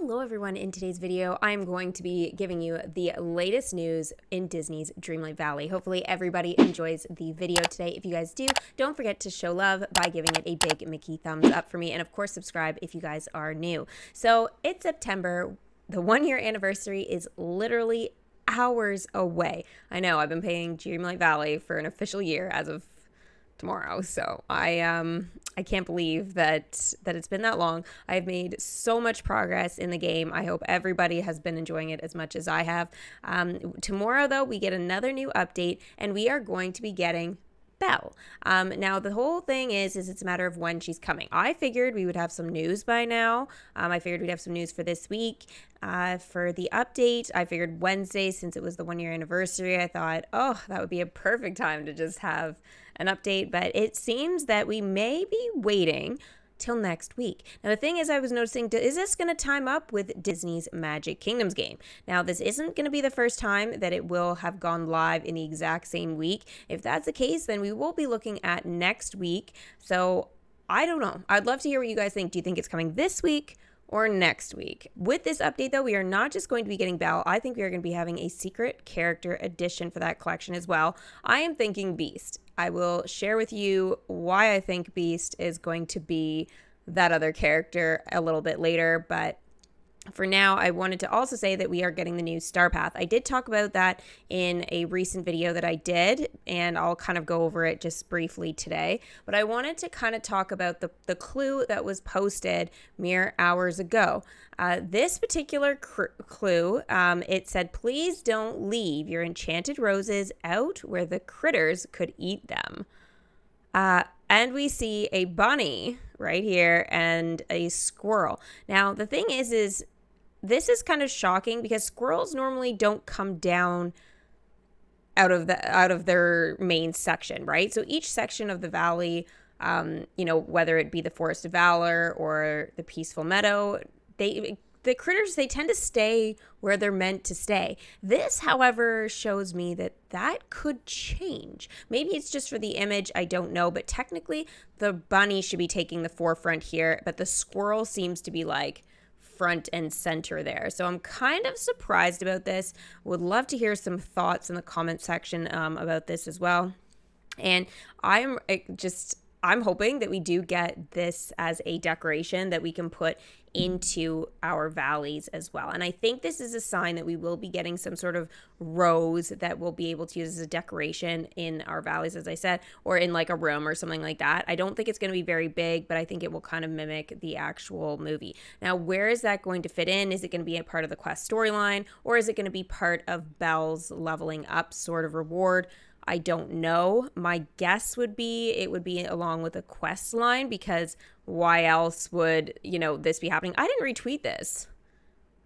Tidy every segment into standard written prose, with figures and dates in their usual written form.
Hello everyone, in today's video I'm going to be giving you the latest news in Disney's Dreamlight Valley. Hopefully everybody enjoys the video today. If you guys do, don't forget to show love by giving it a big Mickey thumbs up for me, and of course subscribe if you guys are new. So it's September, the 1-year anniversary is literally hours away. I know, I've been paying Dreamlight Valley for an official year as of tomorrow, so I can't believe that it's been that long. I've made so much progress in the game. I hope everybody has been enjoying it as much as I have. Tomorrow though, we get another new update and we are going to be getting Belle. Now the whole thing is it's a matter of when she's coming. I figured we would have some news by now. I figured we'd have some news for this week. For the update, I figured Wednesday, since it was the 1-year anniversary, I thought, oh, that would be a perfect time to just have an update. But it seems that we may be waiting till next week. Now the thing is, I was noticing, is this going to time up with Disney's Magic Kingdoms game? Now this isn't going to be the first time that it will have gone live in the exact same week. If that's the case, then we will be looking at next week. So I don't know. I'd love to hear what you guys think. Do you think it's coming this week or next week? With this update though, we are not just going to be getting Belle. I think we are going to be having a secret character edition for that collection as well. I am thinking Beast. I will share with you why I think Beast is going to be that other character a little bit later, but for now, I wanted to also say that we are getting the new Star Path. I did talk about that in a recent video that I did, and I'll kind of go over it just briefly today. But I wanted to kind of talk about the clue that was posted mere hours ago. This particular clue, it said, please don't leave your enchanted roses out where the critters could eat them. And we see a bunny right here and a squirrel. Now, the thing is this is kind of shocking because squirrels normally don't come down out of their main section, right? So each section of the valley, whether it be the Forest of Valor or the Peaceful Meadow, the critters, they tend to stay where they're meant to stay. This, however, shows me that could change. Maybe it's just for the image, I don't know, but technically the bunny should be taking the forefront here, but the squirrel seems to be like front and center there. So I'm kind of surprised about this. Would love to hear some thoughts in the comment section about this as well. And I'm hoping that we do get this as a decoration that we can put into our valleys as well. And I think this is a sign that we will be getting some sort of rose that we'll be able to use as a decoration in our valleys, as I said, or in like a room or something like that. I don't think it's going to be very big, but I think it will kind of mimic the actual movie. Now, where is that going to fit in? Is it going to be a part of the quest storyline, or is it going to be part of Belle's leveling up sort of reward? I don't know. My guess would be it would be along with a quest line, because why else would, this be happening? I didn't retweet this.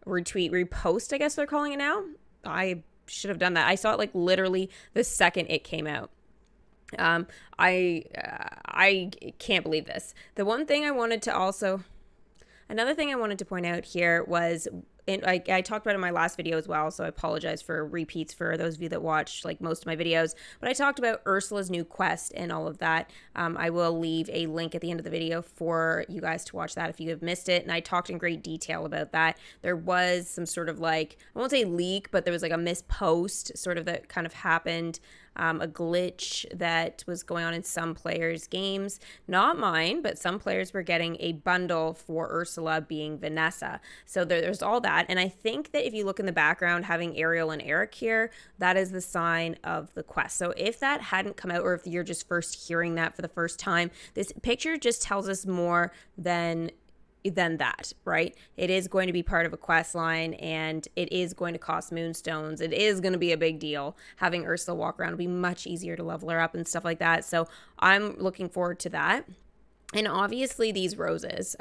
Repost, I guess they're calling it now. I should have done that. I saw it like literally the second it came out. I can't believe this. Another thing I wanted to point out here was, and I talked about it in my last video as well, so I apologize for repeats for those of you that watch like most of my videos, but I talked about Ursula's new quest and all of that. I will leave a link at the end of the video for you guys to watch that if you have missed it, and I talked in great detail about that. There was some sort of like, I won't say leak, but there was like a mispost sort of that kind of happened, a glitch that was going on in some players' games, not mine, but some players were getting a bundle for Ursula being Vanessa. So there's all that. And I think that if you look in the background, having Ariel and Eric here, that is the sign of the quest. So if that hadn't come out, or if you're just first hearing that for the first time, this picture just tells us more than that, right? It is going to be part of a quest line, and it is going to cost moonstones. It is going to be a big deal. Having Ursula walk around will be much easier to level her up and stuff like that. So I'm looking forward to that. And obviously these roses,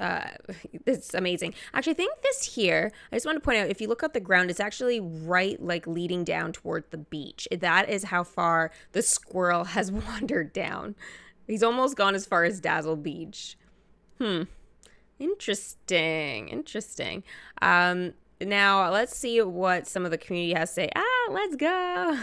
it's amazing. Actually, I think this here, I just want to point out, if you look up the ground, it's actually right like leading down toward the beach. That is how far the squirrel has wandered down. He's almost gone as far as Dazzle Beach. Interesting. Now let's see what some of the community has to say. Let's go.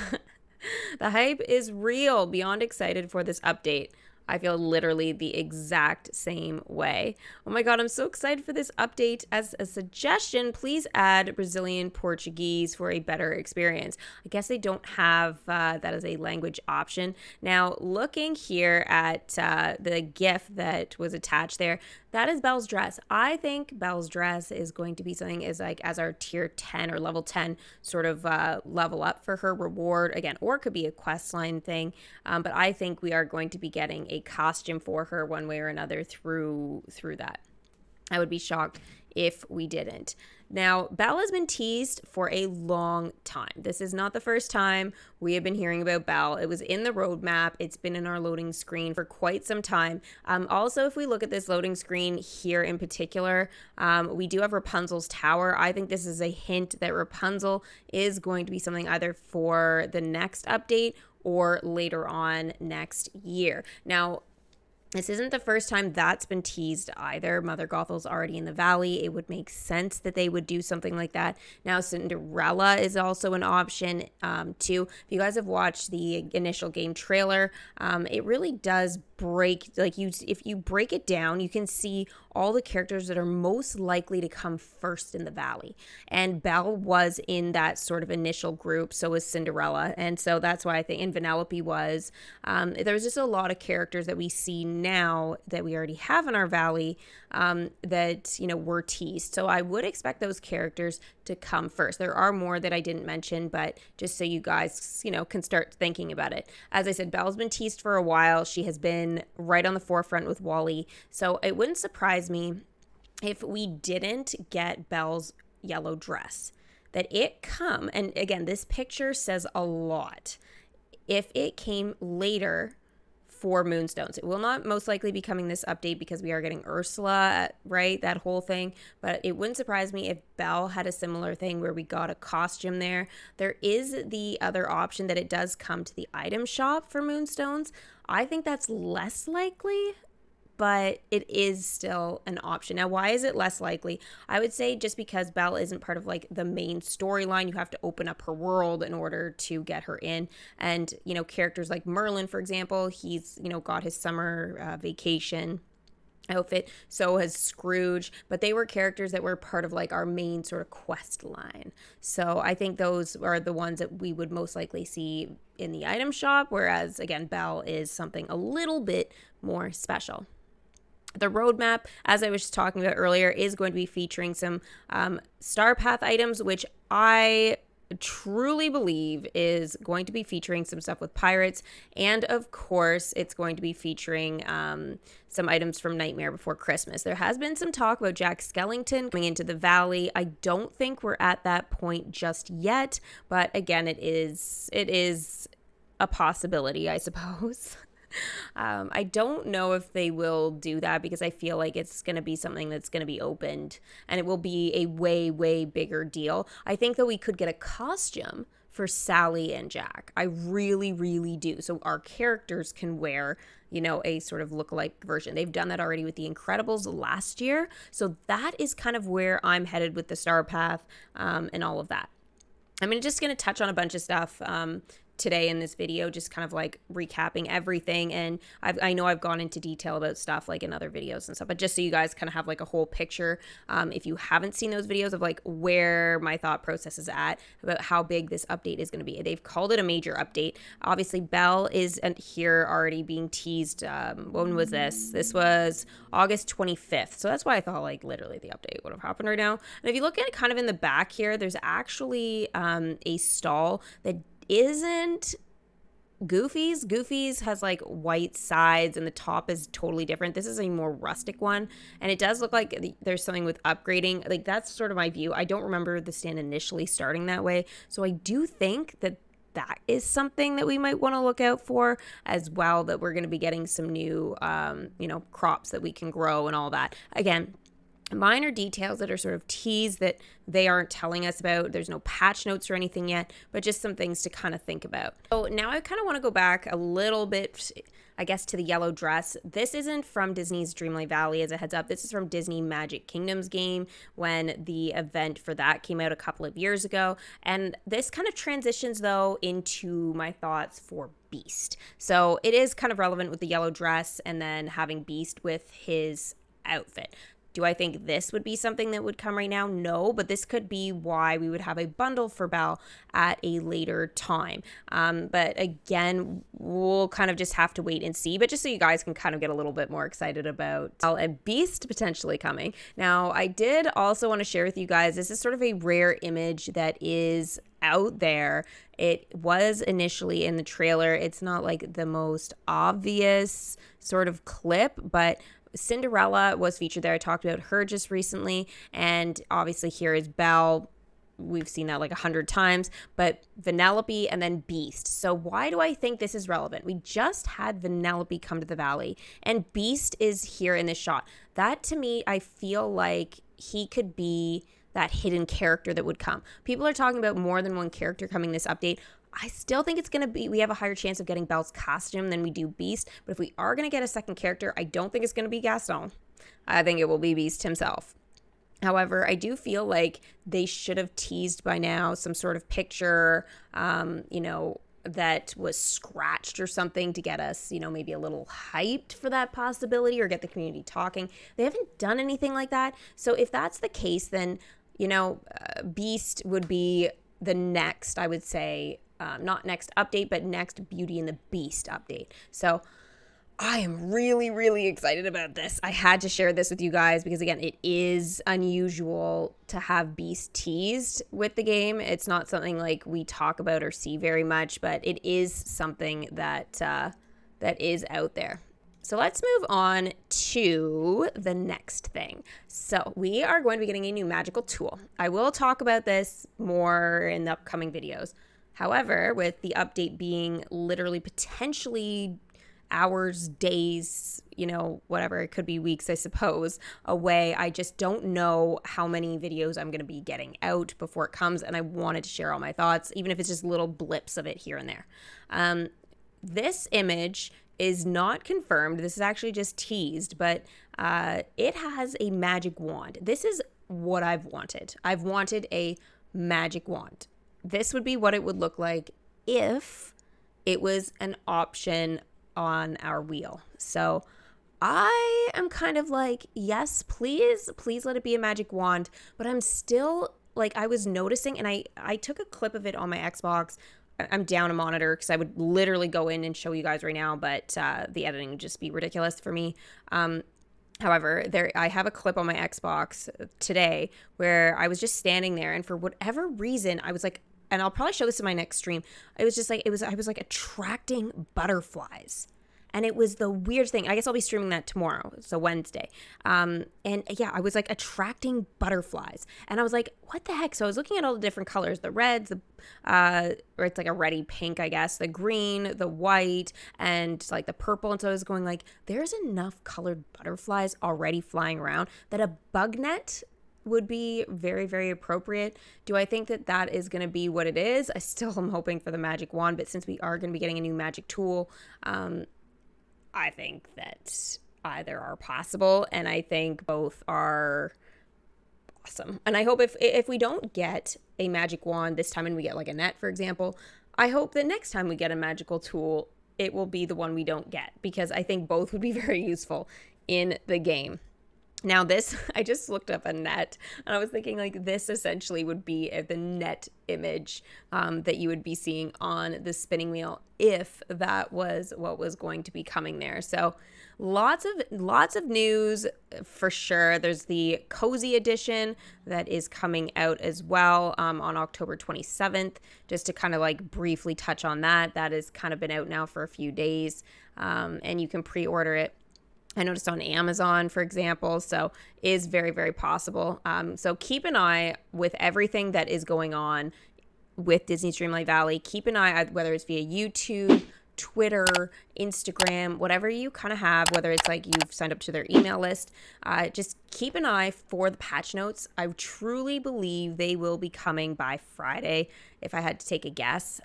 The hype is real. Beyond excited for this update. I feel literally the exact same way. Oh my God, I'm so excited for this update. As a suggestion, please add Brazilian Portuguese for a better experience. I guess they don't have that as a language option. Now, looking here at the GIF that was attached there, that is Belle's dress. I think Belle's dress is going to be something as our tier 10 or level 10 sort of level up for her reward again, or it could be a quest line thing. But I think we are going to be getting a costume for her one way or another through that. I would be shocked if we didn't. Now, Belle has been teased for a long time. This is not the first time we have been hearing about Belle. It was in the roadmap. It's been in our loading screen for quite some time. Also, if we look at this loading screen here in particular, we do have Rapunzel's tower. I think this is a hint that Rapunzel is going to be something either for the next update or later on next year. Now, this isn't the first time that's been teased either. Mother Gothel's already in the valley. It would make sense that they would do something like that. Now, Cinderella is also an option too. If you guys have watched the initial game trailer, it really does break, if you break it down, you can see all the characters that are most likely to come first in the valley. And Belle was in that sort of initial group, so was Cinderella. And so that's why I think, and Vanellope was. There's just a lot of characters that we see now that we already have in our valley that, were teased. So I would expect those characters to come first. There are more that I didn't mention, but just so you guys, can start thinking about it. As I said, Belle's been teased for a while. She has been right on the forefront with Wally. So it wouldn't surprise me if we didn't get Belle's yellow dress, that it come, and again, this picture says a lot, if it came later for Moonstones. It will not most likely be coming this update because we are getting Ursula, right? That whole thing. But it wouldn't surprise me if Belle had a similar thing where we got a costume there. There is the other option that it does come to the item shop for Moonstones. I think that's less likely, but it is still an option. Now, why is it less likely? I would say just because Belle isn't part of the main storyline. You have to open up her world in order to get her in. And, characters like Merlin, for example, he's, got his summer vacation outfit. So has Scrooge, but they were characters that were part of our main sort of quest line. So I think those are the ones that we would most likely see in the item shop. Whereas again, Belle is something a little bit more special. The roadmap, as I was talking about earlier, is going to be featuring some Star Path items, which I truly believe is going to be featuring some stuff with pirates. And of course, it's going to be featuring some items from Nightmare Before Christmas. There has been some talk about Jack Skellington coming into the valley. I don't think we're at that point just yet. But again, it is a possibility, I suppose. I don't know if they will do that because I feel like it's going to be something that's going to be opened and it will be a way, way bigger deal. I think that we could get a costume for Sally and Jack. I really, really do. So our characters can wear, a sort of lookalike version. They've done that already with The Incredibles last year. So that is kind of where I'm headed with the Star Path and all of that. I'm just going to touch on a bunch of stuff today in this video, just kind of recapping everything. And I know I've gone into detail about stuff in other videos and stuff, but just so you guys kind of have a whole picture, if you haven't seen those videos of where my thought process is at about how big this update is going to be. They've called it a major update. Obviously, Belle is here already being teased. When was this? This was August 25th. So that's why I thought literally the update would have happened right now. And if you look at it kind of in the back here, there's actually a stall that isn't Goofy's. Goofy's has white sides and the top is totally different. This is a more rustic one, and it does look like there's something with upgrading. That's sort of my view. I don't remember the stand initially starting that way, so I do think that is something that we might want to look out for as well, that we're going to be getting some new crops that we can grow and all that. Again, minor details that are sort of teased that they aren't telling us about. There's no patch notes or anything yet, but just some things to kind of think about. So now I kind of want to go back a little bit I guess, to the yellow dress. This isn't from Disney's Dreamlight Valley, as a heads up. This is from Disney Magic Kingdom's game when the event for that came out a couple of years ago. And this kind of transitions, though, into my thoughts for Beast. So it is kind of relevant with the yellow dress and then having Beast with his outfit. Do I think this would be something that would come right now? No, but this could be why we would have a bundle for Belle at a later time. But again, we'll kind of just have to wait and see. But just so you guys can kind of get a little bit more excited about Belle and Beast potentially coming. Now, I did also want to share with you guys, this is sort of a rare image that is out there. It was initially in the trailer. It's not like the most obvious sort of clip, but Cinderella was featured there. I talked about her just recently, and obviously here is Belle. We've seen that like 100 times, but Vanellope and then Beast. So why do I think this is relevant? We just had Vanellope come to the valley, and Beast is here in this shot. That, to me, I feel like he could be that hidden character that would come. People are talking about more than one character coming this update. I still think it's going to be, we have a higher chance of getting Belle's costume than we do Beast. But if we are going to get a second character, I don't think it's going to be Gaston. I think it will be Beast himself. However, I do feel like they should have teased by now some sort of picture, that was scratched or something to get us, maybe a little hyped for that possibility or get the community talking. They haven't done anything like that. So if that's the case, then, Beast would be the next, I would say, not next update, but next Beauty and the Beast update. So I am really, really excited about this. I had to share this with you guys because, again, it is unusual to have Beast teased with the game. It's not something like we talk about or see very much, but it is something that that is out there. So let's move on to the next thing. So we are going to be getting a new magical tool. I will talk about this more in the upcoming videos. However, with the update being literally potentially hours, days, whatever, it could be weeks, I suppose, away, I just don't know how many videos I'm going to be getting out before it comes, and I wanted to share all my thoughts, even if it's just little blips of it here and there. This image is not confirmed. This is actually just teased, but it has a magic wand. This is what I've wanted. I've wanted a magic wand. This would be what it would look like if it was an option on our wheel. So I am kind of like, yes, please let it be a magic wand. But I'm still like, I was noticing, and I took a clip of it on my Xbox. I'm down a monitor because I would literally go in and show you guys right now, but the editing would just be ridiculous for me. However, I have a clip on my Xbox today where I was just standing there, and for whatever reason, I was like, and I'll probably show this in my next stream. It was just like, I was like attracting butterflies. And it was the weirdest thing. I guess I'll be streaming that tomorrow. So Wednesday. And yeah, I was like attracting butterflies. And I was like, what the heck? So I was looking at all the different colors, the reds, or it's like a reddy pink, I guess, the green, the white, and like the purple. And so I was going like, there's enough colored butterflies already flying around that a bug net would be very, very appropriate. Do I think that that is going to be what it is? I still am hoping for the magic wand, but since we are going to be getting a new magic tool, I think that either are possible, and I think both are awesome. And I hope if we don't get a magic wand this time and we get like a net, for example, I hope that next time we get a magical tool, it will be the one we don't get, because I think both would be very useful in the game. Now this, I just looked up a net, and I was thinking like this essentially would be the net image that you would be seeing on the spinning wheel if that was what was going to be coming there. So lots of news for sure. There's the Cozy Edition that is coming out as well on October 27th. Just to kind of like briefly touch on that. That has kind of been out now for a few days, and you can pre-order it. I noticed on Amazon, for example, so is very, very possible. So keep an eye with everything that is going on with Disney's Dreamlight Valley. Keep an eye, whether it's via YouTube, Twitter, Instagram, whatever you kind of have, whether it's like you've signed up to their email list, just keep an eye for the patch notes. I truly believe they will be coming by Friday, if I had to take a guess.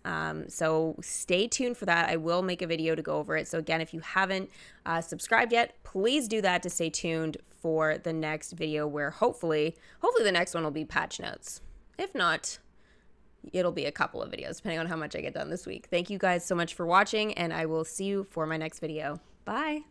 So stay tuned for that. I will make a video to go over it. So again, if you haven't subscribed yet, please do that to stay tuned for the next video, where hopefully the next one will be patch notes. If not, it'll be a couple of videos, depending on how much I get done this week. Thank you guys so much for watching, and I will see you for my next video. Bye.